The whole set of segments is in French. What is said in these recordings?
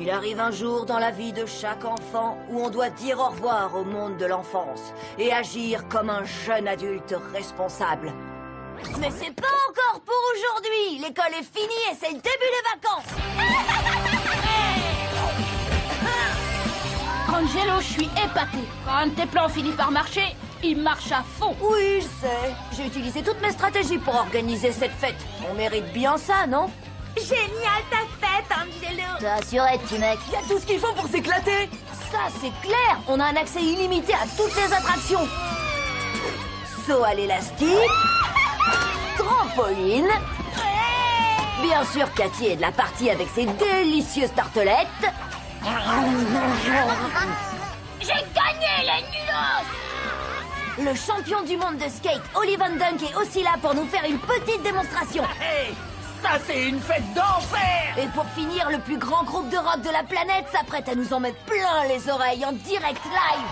Il arrive un jour dans la vie de chaque enfant où on doit dire au revoir au monde de l'enfance et agir comme un jeune adulte responsable. Mais c'est pas encore pour aujourd'hui. L'école est finie et c'est le début des vacances. Angelo, je suis épaté. Quand un de tes plans finit par marcher, il marche à fond. Oui, je sais. J'ai utilisé toutes mes stratégies pour organiser cette fête. On mérite bien ça, non? Génial ta fête, Angelo. T'assurette, mec. Il y a tout ce qu'il faut pour s'éclater. Ça, c'est clair. On a un accès illimité à toutes les attractions. Saut à l'élastique. Trampoline. Bien sûr, Cathy est de la partie avec ses délicieuses tartelettes. J'ai gagné les nulos. Le champion du monde de skate, Ollie Van Dunk, est aussi là pour nous faire une petite démonstration. Hey, ça c'est une fête d'enfer! Et pour finir, le plus grand groupe de rock de la planète s'apprête à nous en mettre plein les oreilles en direct live.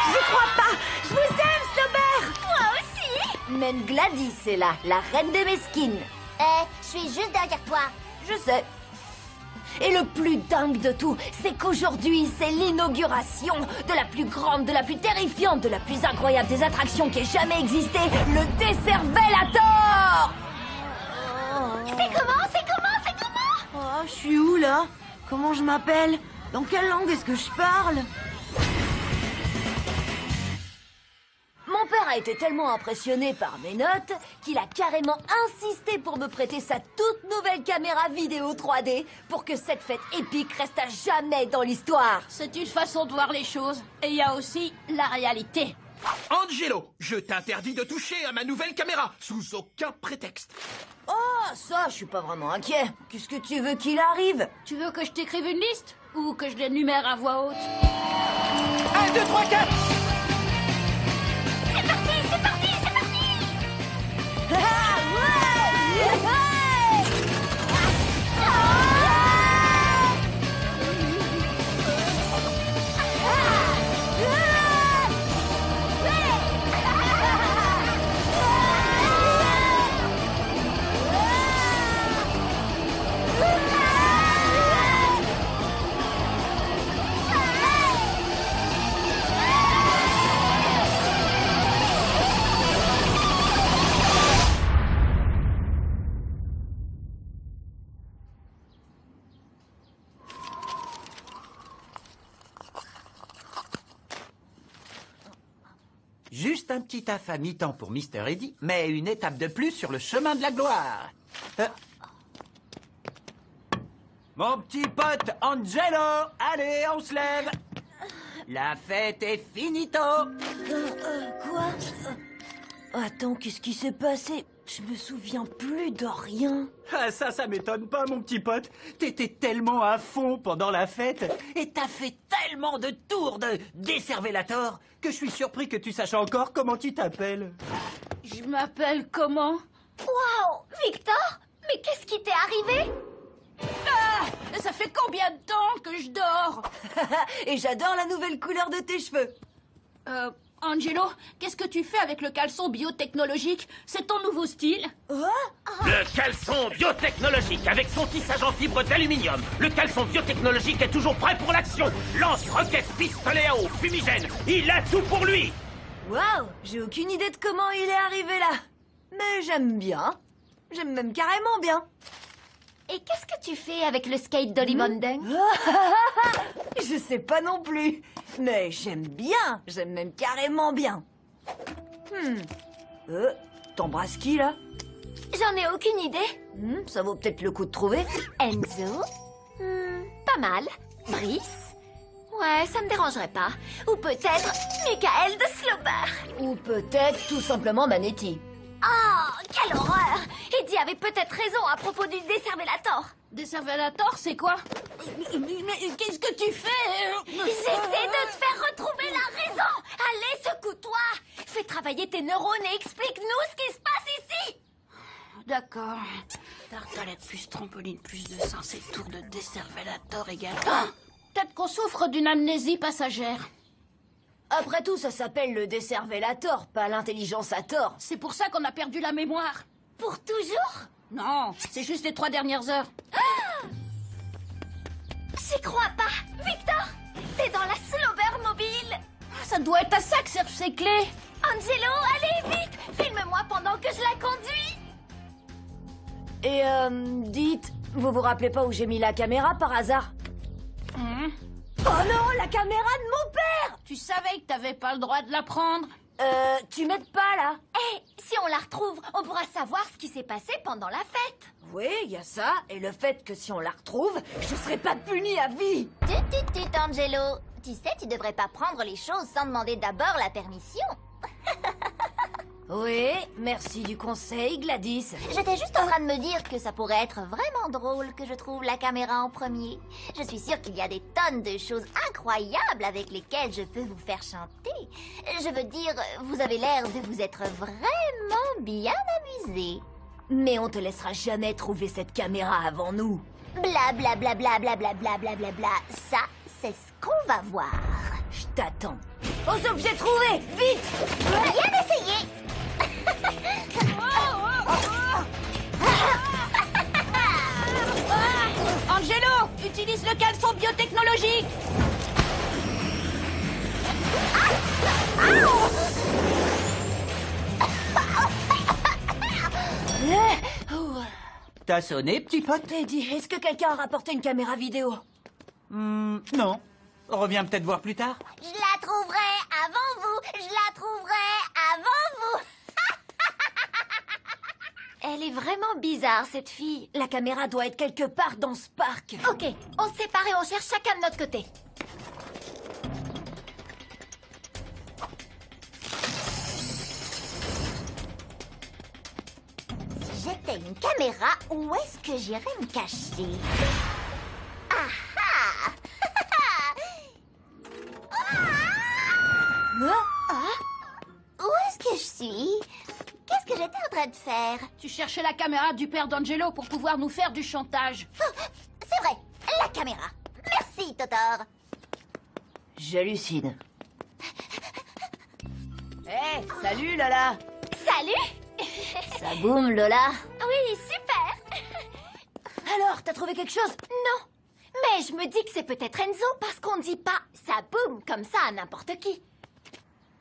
J'y crois pas. Je vous aime, Slobber. Moi aussi. Même Gladys est là, la reine des mesquines. Je suis juste derrière toi. Je sais. Et le plus dingue de tout, c'est qu'aujourd'hui, c'est l'inauguration de la plus grande, de la plus terrifiante, de la plus incroyable des attractions qui ait jamais existé, le Décervelator! C'est comment Oh, je suis où là? Comment je m'appelle? Dans quelle langue est-ce que je parle? Mon père a été tellement impressionné par mes notes qu'il a carrément insisté pour me prêter sa toute nouvelle caméra vidéo 3D pour que cette fête épique reste à jamais dans l'histoire. C'est une façon de voir les choses. Et il y a aussi la réalité. Angelo, je t'interdis de toucher à ma nouvelle caméra, sous aucun prétexte. Oh, ça, je suis pas vraiment inquiet. Qu'est-ce que tu veux qu'il arrive? Tu veux que je t'écrive une liste? Ou que je l'énumère à voix haute? 1, 2, 3, 4! C'est parti. Juste un petit taf à mi-temps pour Mr. Eddy, mais une étape de plus sur le chemin de la gloire. Mon petit pote Angelo, allez, on se lève. La fête est finito. Quoi? Attends, qu'est-ce qui s'est passé? Je me souviens plus de rien. Ah, ça m'étonne pas, mon petit pote. T'étais tellement à fond pendant la fête et t'as fait tellement de tours de Décervelator que je suis surpris que tu saches encore comment tu t'appelles. Je m'appelle comment? Waouh, Victor. Mais qu'est-ce qui t'est arrivé? Ah! Ça fait combien de temps que je dors? Et j'adore la nouvelle couleur de tes cheveux. Angelo, qu'est-ce que tu fais avec le caleçon biotechnologique? C'est ton nouveau style? Le caleçon biotechnologique avec son tissage en fibre d'aluminium. Le caleçon biotechnologique est toujours prêt pour l'action. Lance, roquette, pistolet à eau, fumigène. Il a tout pour lui. Waouh, j'ai aucune idée de comment il est arrivé là. Mais j'aime bien. J'aime même carrément bien. Et qu'est-ce que tu fais avec le skate d'Ollie Van Dunk? Je sais pas non plus. Mais j'aime bien. J'aime même carrément bien. T'embrasses qui là? J'en ai aucune idée. Ça vaut peut-être le coup de trouver. Enzo? Pas mal. Brice? Ouais, ça me dérangerait pas. Ou peut-être Michael de Slobber. Ou peut-être tout simplement Manetti. Oh, quelle horreur! Eddie avait peut-être raison à propos du Décervelator. Décervelator, c'est quoi? Mais qu'est-ce que tu fais? J'essaie de te faire retrouver la raison. Allez, secoue-toi. Fais travailler tes neurones et explique-nous ce qui se passe ici. D'accord. Tartelette plus trampoline plus de sens et tour de Décervelator égale... Ah! Peut-être qu'on souffre d'une amnésie passagère. Après tout, ça s'appelle le Décervelator, pas l'intelligence à tort. C'est pour ça qu'on a perdu la mémoire. Pour toujours? Non, c'est juste les 3 dernières heures. C'est J'y crois pas. Victor, t'es dans la Slober mobile. Ça doit être à ça que servent ces clés. Angelo, allez vite. Filme-moi pendant que je la conduis. Et dites, vous vous rappelez pas où j'ai mis la caméra par hasard? Oh non, la caméra de mon père! Tu savais que t'avais pas le droit de la prendre. Tu m'aides pas là? Si on la retrouve, on pourra savoir ce qui s'est passé pendant la fête. Oui, il y a ça, et le fait que si on la retrouve, je serai pas puni à vie! Tut, Angelo. Tu sais, tu devrais pas prendre les choses sans demander d'abord la permission. Oui, merci du conseil, Gladys. J'étais juste en train de me dire que ça pourrait être vraiment drôle que je trouve la caméra en premier. Je suis sûre qu'il y a des tonnes de choses incroyables avec lesquelles je peux vous faire chanter. Je veux dire, vous avez l'air de vous être vraiment bien amusé. Mais on te laissera jamais trouver cette caméra avant nous. Bla bla bla bla bla bla bla bla bla bla. Ça, c'est ce qu'on va voir. Je t'attends. Aux objets trouvés, vite! Bien essayé. Angelo, utilise le caleçon biotechnologique. T'as sonné, petit pote? Teddy, est-ce que quelqu'un a rapporté une caméra vidéo? Non. Reviens peut-être voir plus tard. Je la trouverai avant vous. Je la trouverai avant vous. Elle est vraiment bizarre, cette fille. La caméra doit être quelque part dans ce parc. Ok, on se sépare et on cherche chacun de notre côté. Si j'étais une caméra, où est-ce que j'irais me cacher? Ah ah! Où est-ce que je suis? Qu'est-ce que j'étais en train de faire? Tu cherchais la caméra du père d'Angelo pour pouvoir nous faire du chantage. C'est vrai, la caméra. Merci, Totor. J'hallucine. Hé, salut Lola. Salut. Ça boum Lola. Oui, super. Alors, t'as trouvé quelque chose? Non, mais je me dis que c'est peut-être Enzo parce qu'on dit pas ça boum comme ça à n'importe qui.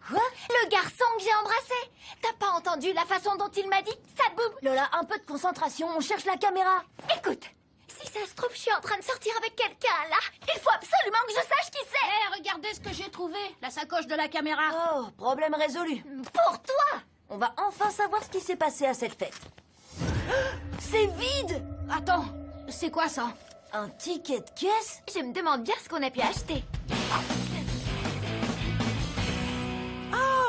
Quoi? Le garçon que j'ai embrassé. T'as pas entendu la façon dont il m'a dit ça boum? Lola, un peu de concentration, on cherche la caméra. Écoute, si ça se trouve, je suis en train de sortir avec quelqu'un là. Il faut absolument que je sache qui c'est. Hé, regardez ce que j'ai trouvé. La sacoche de la caméra. Oh, problème résolu. Pour toi. On va enfin savoir ce qui s'est passé à cette fête. C'est vide! Attends, c'est quoi ça? Un ticket de caisse? Je me demande bien ce qu'on a pu acheter.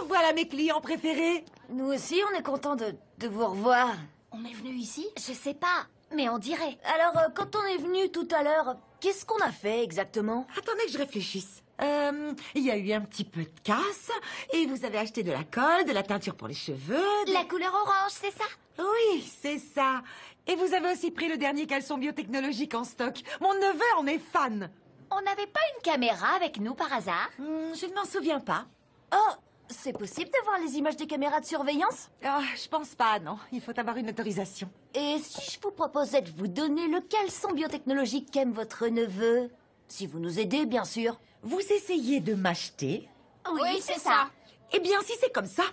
Voilà mes clients préférés. Nous aussi, on est content de vous revoir. On est venu ici? Je sais pas, mais on dirait. Alors, quand on est venu tout à l'heure, qu'est-ce qu'on a fait exactement? Attendez que je réfléchisse. Il y a eu un petit peu de casse et vous avez acheté de la colle, de la teinture pour les cheveux. La couleur orange, c'est ça? Oui, c'est ça. Et vous avez aussi pris le dernier caleçon biotechnologique en stock. Mon neveu en est fan. On n'avait pas une caméra avec nous par hasard? Je ne m'en souviens pas. Oh, c'est possible de voir les images des caméras de surveillance? Je pense pas, non. Il faut avoir une autorisation. Et si je vous proposais de vous donner le caleçon biotechnologique qu'aime votre neveu? Si vous nous aidez, bien sûr. Vous essayez de m'acheter? Oui, c'est ça. Eh bien, si c'est comme ça,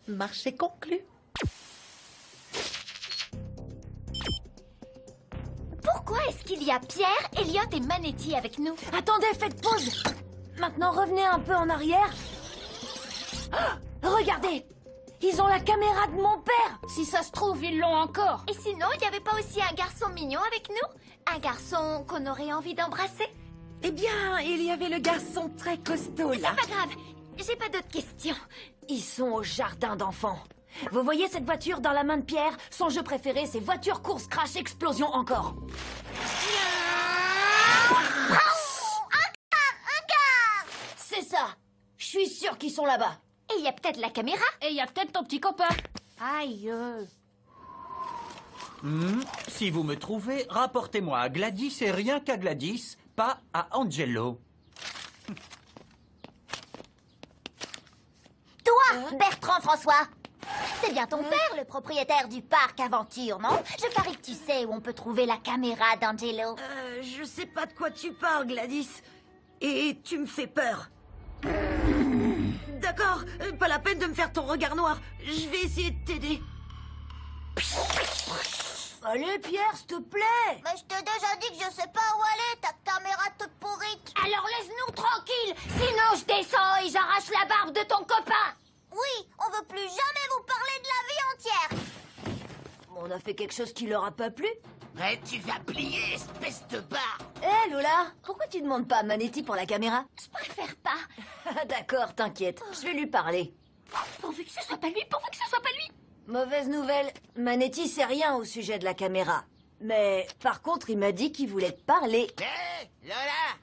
marché conclu. Pourquoi est-ce qu'il y a Pierre, Elliot et Manetti avec nous? Attendez, faites pause. Maintenant, revenez un peu en arrière. Oh, regardez, ils ont la caméra de mon père. Si ça se trouve, ils l'ont encore. Et sinon, il n'y avait pas aussi un garçon mignon avec nous? Un garçon qu'on aurait envie d'embrasser? Eh bien, il y avait le garçon très costaud, là. Pas grave, j'ai pas d'autres questions. Ils sont au jardin d'enfants. Vous voyez cette voiture dans la main de Pierre? Son jeu préféré, c'est voiture, course, crash, explosion encore. C'est ça. Je suis sûre qu'ils sont là-bas. Et il y a peut-être la caméra? Et il y a peut-être ton petit copain. Aïe. Si vous me trouvez, rapportez-moi à Gladys et rien qu'à Gladys, pas à Angelo. Toi, Bertrand François. C'est bien ton père, le propriétaire du parc Aventure, non? Je parie que tu sais où on peut trouver la caméra d'Angelo. Je sais pas de quoi tu parles, Gladys. Et tu me fais peur. D'accord, pas la peine de me faire ton regard noir. Je vais essayer de t'aider. Allez, Pierre, s'il te plaît. Mais je t'ai déjà dit que je sais pas où aller, ta caméra toute pourrite. Alors laisse-nous tranquille, sinon je descends et j'arrache la barbe de ton copain. Oui, on veut plus jamais vous parler de la vie entière. On a fait quelque chose qui leur a pas plu. Mais tu vas plier, espèce de barre. Hé, Lola, pourquoi tu demandes pas à Manetti pour la caméra? Je préfère pas. D'accord, t'inquiète, je vais lui parler. Pourvu que ce soit pas lui, pourvu que ce soit pas lui. Mauvaise nouvelle, Manetti sait rien au sujet de la caméra. Mais par contre, il m'a dit qu'il voulait te parler. Hé, Lola.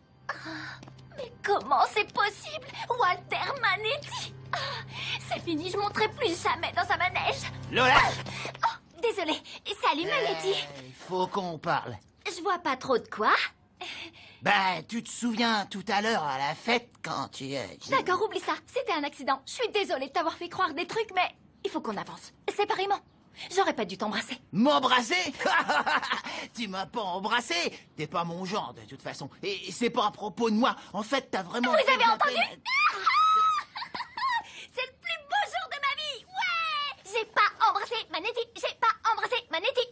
Mais comment c'est possible? Walter Manetti. C'est fini, je monterai plus jamais dans un manège. Lola. Désolée. Salut Manetti. Il faut qu'on parle. Je vois pas trop de quoi. Ben, tu te souviens tout à l'heure à la fête quand tu... D'accord, oublie ça. C'était un accident. Je suis désolée de t'avoir fait croire des trucs, mais il faut qu'on avance. Séparément. J'aurais pas dû t'embrasser. M'embrasser? Tu m'as pas embrassé. T'es pas mon genre, de toute façon. Et c'est pas à propos de moi. En fait, t'as vraiment... Vous avez fait de la entendu? peine. C'est le plus beau jour de ma vie. Ouais. J'ai pas embrassé Manetti. J'ai pas embrassé Manetti.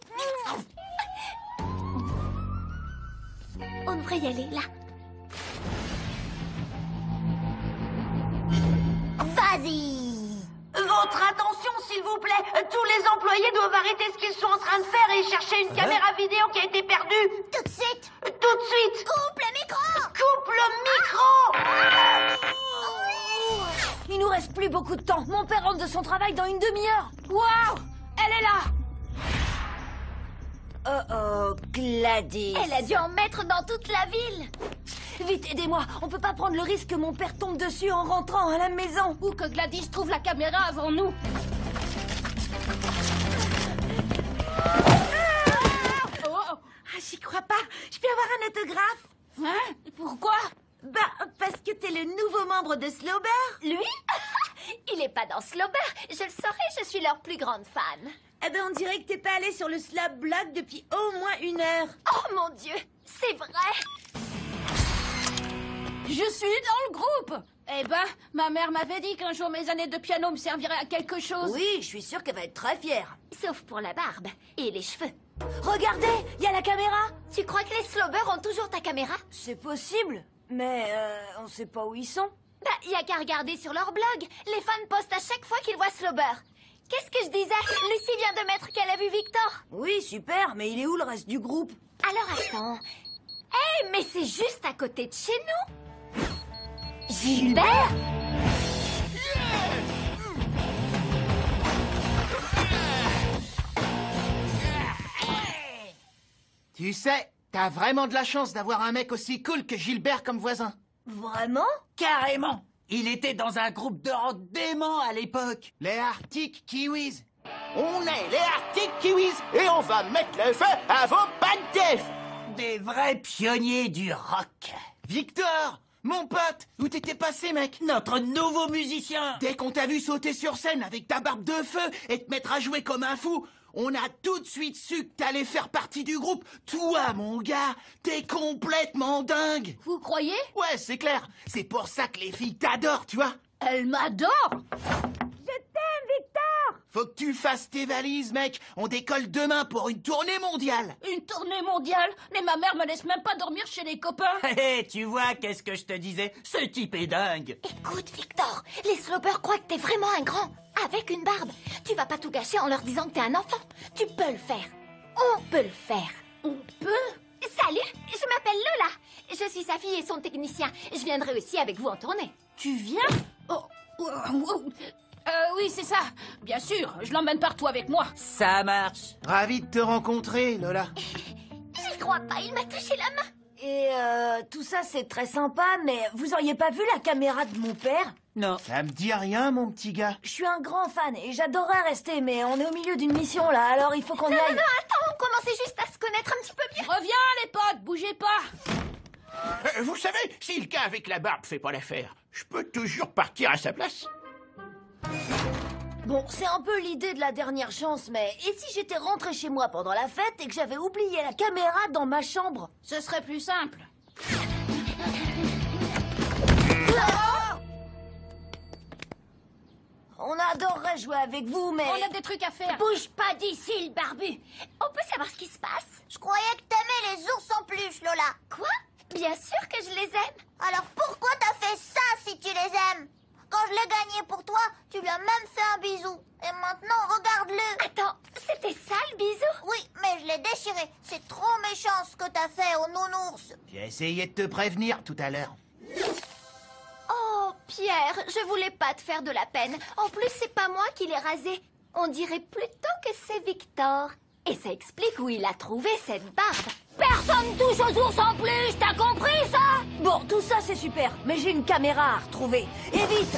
On devrait y aller, là. Vas-y. Votre attention, s'il vous plaît. Tous les employés doivent arrêter ce qu'ils sont en train de faire et chercher une caméra vidéo qui a été perdue. Tout de suite. Tout de suite. Coupe le micro. Coupe le micro. Il nous reste plus beaucoup de temps. Mon père rentre de son travail dans une demi-heure. Waouh. Elle est là. Oh, Gladys. Elle a dû en mettre dans toute la ville. Vite, aidez-moi. On peut pas prendre le risque que mon père tombe dessus en rentrant à la maison. Ou que Gladys trouve la caméra avant nous. Ah, j'y crois pas. Je peux avoir un autographe? Hein? Pourquoi? Bah, parce que t'es le nouveau membre de Slowber. Lui? Il est pas dans Slowber. Je le saurais, je suis leur plus grande fan. Eh ben, on dirait que t'es pas allé sur le Slab Blog depuis au moins 1 heure. Oh mon Dieu, c'est vrai. Je suis dans le groupe. Eh ben, ma mère m'avait dit qu'un jour mes années de piano me serviraient à quelque chose. Oui, je suis sûre qu'elle va être très fière. Sauf pour la barbe et les cheveux. Regardez, il y a la caméra. Tu crois que les Slowbers ont toujours ta caméra? C'est possible, mais on sait pas où ils sont. Bah, y a qu'à regarder sur leur blog. Les fans postent à chaque fois qu'ils voient Slowber. Qu'est-ce que je disais? Lucie vient de mettre qu'elle a vu Victor. Oui, super, mais il est où le reste du groupe? Alors attends. Eh, mais c'est juste à côté de chez nous. Gilbert? Tu sais, t'as vraiment de la chance d'avoir un mec aussi cool que Gilbert comme voisin. Vraiment? Carrément. Il était dans un groupe de rock dément à l'époque. Les Arctic Kiwis. On est les Arctic Kiwis et on va mettre le feu à vos pattes d'œufs. Des vrais pionniers du rock. Victor, mon pote, où t'étais passé, mec? Notre nouveau musicien. Dès qu'on t'a vu sauter sur scène avec ta barbe de feu et te mettre à jouer comme un fou, on a tout de suite su que t'allais faire partie du groupe. Toi, mon gars, t'es complètement dingue. Vous croyez? Ouais, c'est clair. C'est pour ça que les filles t'adorent, tu vois. Elle m'adore. Faut que tu fasses tes valises, mec. On décolle demain pour une tournée mondiale. Une tournée mondiale? Mais ma mère me laisse même pas dormir chez les copains. Hé, tu vois, qu'est-ce que je te disais? Ce type est dingue. Écoute, Victor, les Slowbers croient que t'es vraiment un grand, avec une barbe. Tu vas pas tout gâcher en leur disant que t'es un enfant. Tu peux le faire. On peut le faire. On peut? Salut, je m'appelle Lola. Je suis sa fille et son technicien. Je viendrai aussi avec vous en tournée. Tu viens? Oui, c'est ça. Bien sûr, je l'emmène partout avec moi. Ça marche. Ravi de te rencontrer, Lola. J'y crois pas, il m'a touché la main. Et tout ça, c'est très sympa, mais vous auriez pas vu la caméra de mon père? Non. Ça me dit rien, mon petit gars. Je suis un grand fan et j'adorerais rester, mais on est au milieu d'une mission là, alors il faut qu'on y aille. Non, attends, on commençait juste à se connaître un petit peu bien. Reviens, les potes, bougez pas. Vous savez, si le gars avec la barbe fait pas l'affaire, je peux toujours partir à sa place. Bon, c'est un peu l'idée de la dernière chance, mais et si j'étais rentrée chez moi pendant la fête et que j'avais oublié la caméra dans ma chambre? Ce serait plus simple. On adorerait jouer avec vous, mais... On a des trucs à faire. Bouge pas d'ici, le barbu. On peut savoir ce qui se passe? Je croyais que t'aimais les ours en peluche, Lola. Quoi? Bien sûr que je les aime. Alors pourquoi t'as fait ça si tu les aimes? Quand je l'ai gagné pour toi, tu lui as même fait un bisou. Et maintenant, regarde-le. Attends, c'était ça le bisou? Oui, mais je l'ai déchiré. C'est trop méchant ce que t'as fait au nounours. J'ai essayé de te prévenir tout à l'heure. Oh, Pierre, je voulais pas te faire de la peine. En plus, c'est pas moi qui l'ai rasé. On dirait plutôt que c'est Victor. Et ça explique où il a trouvé cette barbe. Personne touche aux ours en plus, t'as compris ça? Bon, tout ça c'est super, mais j'ai une caméra à retrouver. Et vite!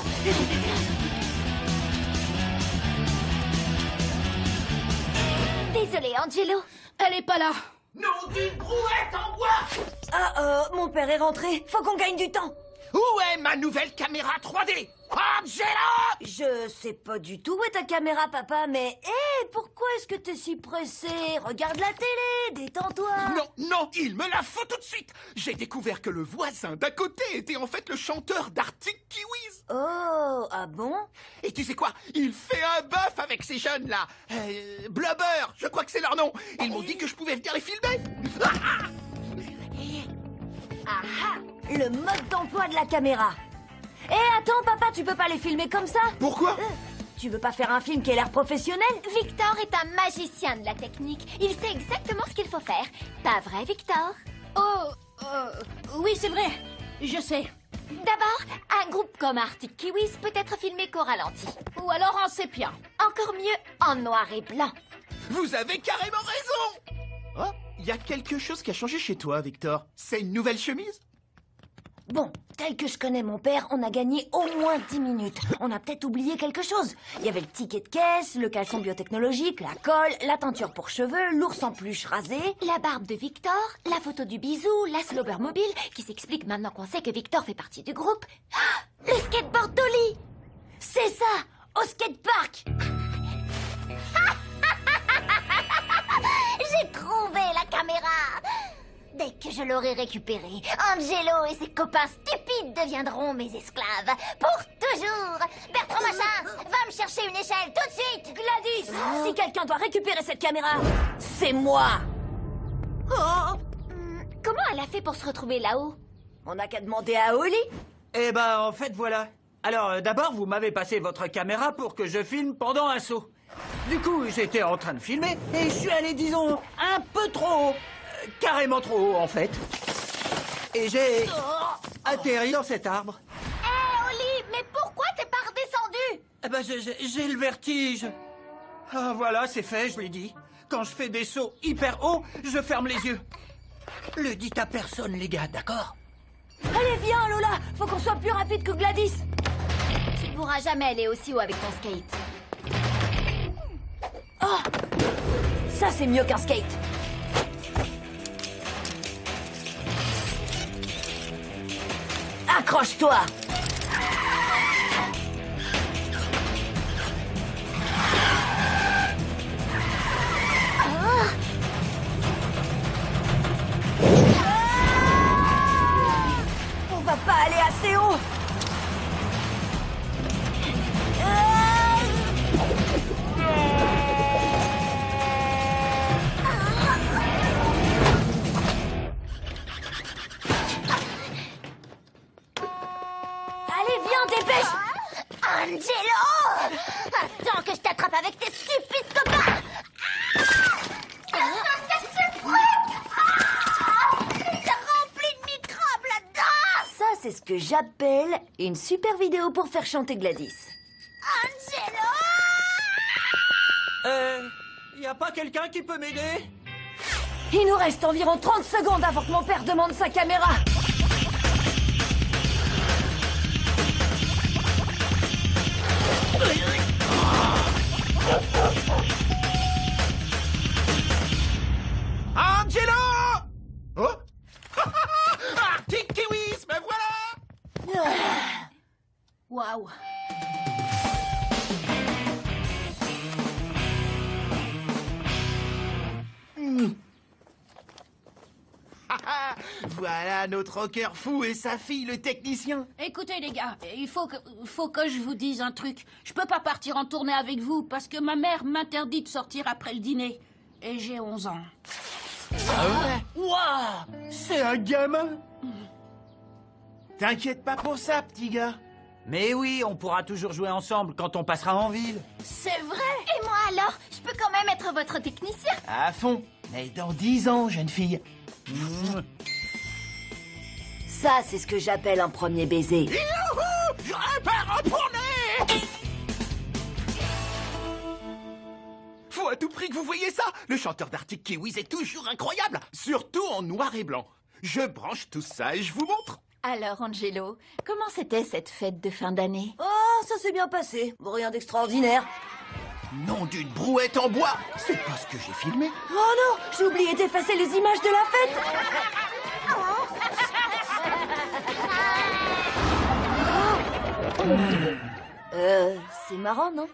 Désolé, Angelo. Elle est pas là. Nom d'une brouette en bois! Ah, mon père est rentré, faut qu'on gagne du temps. Où est ma nouvelle caméra 3D? Angela! Je sais pas du tout où est ta caméra, papa, mais... Hé, pourquoi est-ce que t'es si pressé? Regarde la télé, détends-toi. Non, il me la faut tout de suite. J'ai découvert que le voisin d'à côté était en fait le chanteur d'Arctic Kiwis. Oh, ah bon? Et tu sais quoi? Il fait un bœuf avec ces jeunes-là. Blubber, je crois que c'est leur nom. Ils m'ont dit que je pouvais venir les filmer. Ah, le mode d'emploi de la caméra. Hé, attends, papa, tu peux pas les filmer comme ça? Pourquoi? Tu veux pas faire un film qui a l'air professionnel? Victor est un magicien de la technique. Il sait exactement ce qu'il faut faire. Pas vrai, Victor? Oui, c'est vrai. Je sais. D'abord, un groupe comme Arctic Kiwis peut être filmé qu'au ralenti. Ou alors en sépia. Encore mieux, en noir et blanc. Vous avez carrément raison. Oh, il y a quelque chose qui a changé chez toi, Victor. C'est une nouvelle chemise? Bon, tel que je connais mon père, on a gagné au moins 10 minutes. On a peut-être oublié quelque chose. Il y avait le ticket de caisse, le caleçon biotechnologique, la colle, la teinture pour cheveux, l'ours en peluche rasé. La barbe de Victor, la photo du bisou, la slobber mobile, qui s'explique maintenant qu'on sait que Victor fait partie du groupe. Ah, le skateboard d'Oli! C'est ça, au skatepark. J'ai trouvé la caméra. Dès que je l'aurai récupérée, Angelo et ses copains stupides deviendront mes esclaves. Pour toujours. Bertrand Machin, va me chercher une échelle tout de suite. Gladys, si quelqu'un doit récupérer cette caméra, c'est moi. Comment elle a fait pour se retrouver là-haut? On n'a qu'à demander à Oli. Eh ben, en fait, voilà. Alors, d'abord, vous m'avez passé votre caméra pour que je filme pendant un saut. Du coup, j'étais en train de filmer et je suis allé, disons, un peu trop haut. Carrément trop haut, en fait. Et j'ai atterri dans cet arbre. Hé, Oli, mais pourquoi t'es pas redescendu? Eh ben, j'ai le vertige. Ah, voilà, c'est fait, je l'ai dit. Quand je fais des sauts hyper hauts, je ferme les yeux. Le dites à personne, les gars, d'accord? Allez, viens, Lola. Faut qu'on soit plus rapide que Gladys. Tu ne pourras jamais aller aussi haut avec ton skate. Oh, ça, c'est mieux qu'un skate. Accroche-toi. On va pas aller assez haut. Allez, viens, dépêche. Angelo! Attends que je t'attrape avec tes stupides copains! C'est rempli de microbes là-dedans! Ça, c'est ce que j'appelle une super vidéo pour faire chanter Gladys. Angelo! Y a pas quelqu'un qui peut m'aider? Il nous reste environ 30 secondes avant que mon père demande sa caméra. Angelo! Oh? Arctic Kiwis, me voilà! Waouh. Voilà notre rocker fou et sa fille, le technicien. Écoutez, les gars, il faut que je vous dise un truc. Je peux pas partir en tournée avec vous parce que ma mère m'interdit de sortir après le dîner. Et j'ai 11 ans. Waouh, c'est un gamin. T'inquiète pas pour ça, petit gars. Mais oui, on pourra toujours jouer ensemble quand on passera en ville. C'est vrai? Et moi alors? Je peux quand même être votre technicien? À fond. Mais dans 10 ans, jeune fille. Ça, c'est ce que j'appelle un premier baiser. Youhou! Je repars en tournée! Faut à tout prix que vous voyez ça. Le chanteur d'Arctic Kiwis est toujours incroyable, surtout en noir et blanc. Je branche tout ça et je vous montre. Alors, Angelo, comment c'était cette fête de fin d'année? Oh, ça s'est bien passé. Rien d'extraordinaire. Nom d'une brouette en bois. C'est pas ce que j'ai filmé. Oh non, j'ai oublié d'effacer les images de la fête. C'est marrant, non?